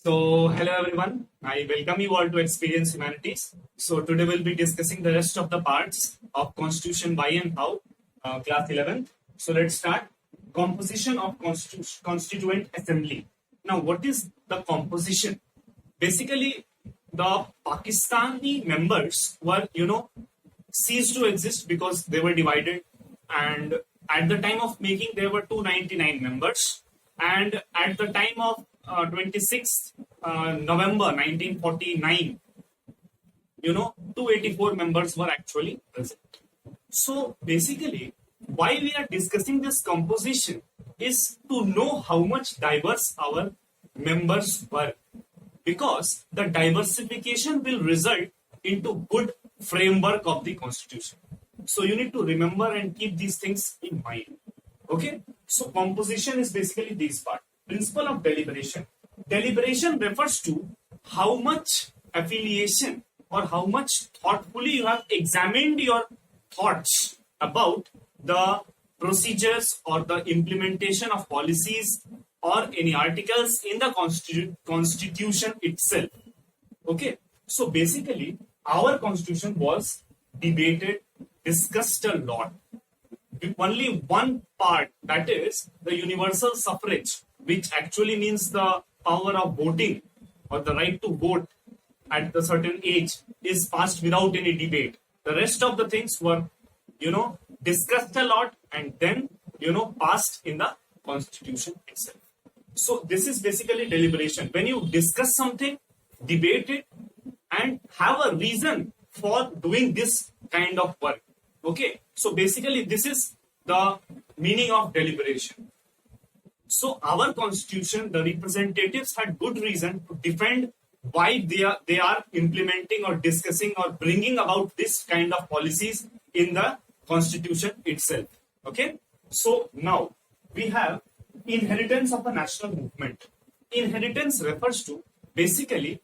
Hello everyone. I welcome you all to Experience Humanities. So, today we'll be discussing the rest of the parts of Constitution Why and How, class 11th. So, let's start. Composition of Constituent Assembly. Now, what is the composition? Basically, the Pakistani members were, ceased to exist because they were divided. And at the time of making, there were 299 members. And at the time of 26th November 1949, 284 members were actually present. So basically, why we are discussing this composition is to know how much diverse our members were, because the diversification will result into good framework of the constitution. So you need to remember and keep these things in mind. Okay, so composition is basically this part. Principle of deliberation. Deliberation refers to how much affiliation or how much thoughtfully you have examined your thoughts about the procedures or the implementation of policies or any articles in the constitution itself. Okay, so basically our constitution was debated, discussed a lot. Only one part, that is the universal suffrage, which actually means the power of voting or the right to vote at a certain age, is passed without any debate. The rest of the things were, discussed a lot and then, passed in the constitution itself. So this is basically deliberation. When you discuss something, debate it, and have a reason for doing this kind of work. Okay, so basically this is the meaning of deliberation. So our constitution, the representatives had good reason to defend why they are implementing or discussing or bringing about this kind of policies in the constitution itself. Okay, so now we have inheritance of a national movement. Inheritance refers to basically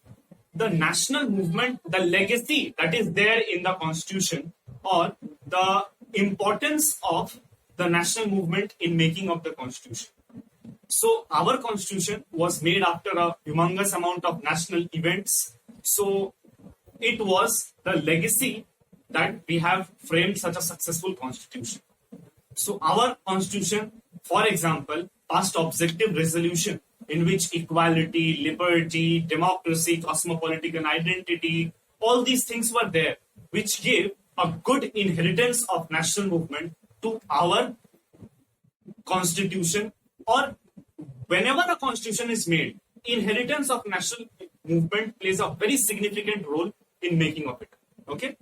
the national movement, the legacy that is there in the constitution, or the importance of the national movement in making of the constitution. So our constitution was made after a humongous amount of national events. So it was the legacy that we have framed such a successful constitution. So our constitution, for example, passed objective resolution in which equality, liberty, democracy, cosmopolitan identity, all these things were there, which gave a good inheritance of national movement to our constitution. Or whenever a constitution is made, inheritance of national movement plays a very significant role in making of it. Okay.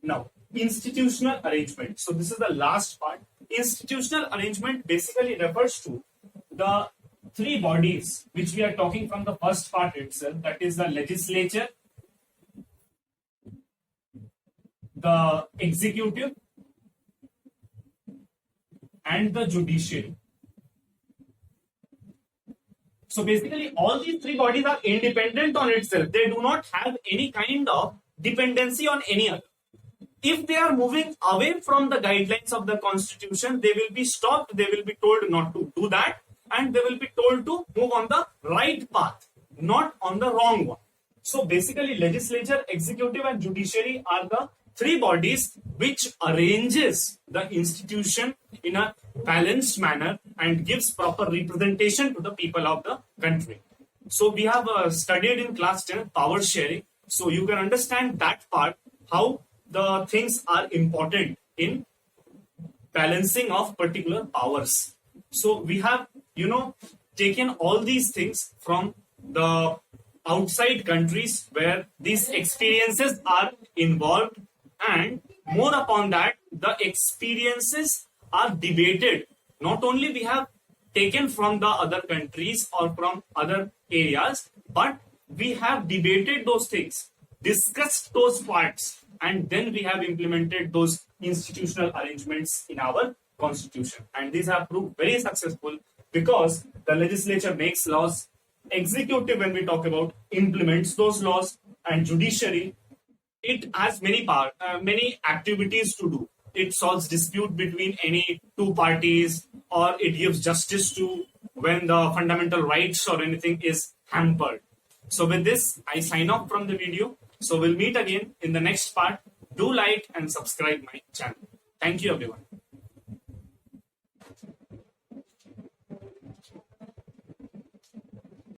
Now, institutional arrangement. So this is the last part. Institutional arrangement basically refers to the three bodies which we are talking from the first part itself, that is the legislature, the executive, and the judiciary. So basically all these three bodies are independent on itself. They do not have any kind of dependency on any other. If they are moving away from the guidelines of the constitution, they will be stopped, they will be told not to do that, and they will be told to move on the right path, not on the wrong one. So basically legislature, executive, and judiciary are the three bodies which arranges the institution in a balanced manner and gives proper representation to the people of the country. So we have studied in class 10 power sharing. So you can understand that part, how the things are important in balancing of particular powers. So we have, taken all these things from the outside countries where these experiences are involved, and more upon that, the experiences are debated. Not only we have taken from the other countries or from other areas, but we have debated those things, discussed those parts, and then we have implemented those institutional arrangements in our constitution. And these have proved very successful because the legislature makes laws, executive, when we talk about, implements those laws, and judiciary, it has many activities to do. It solves dispute between any two parties, or it gives justice to when the fundamental rights or anything is hampered. So with this, I sign off from the video. So we'll meet again in the next part. Do like and subscribe my channel. Thank you everyone.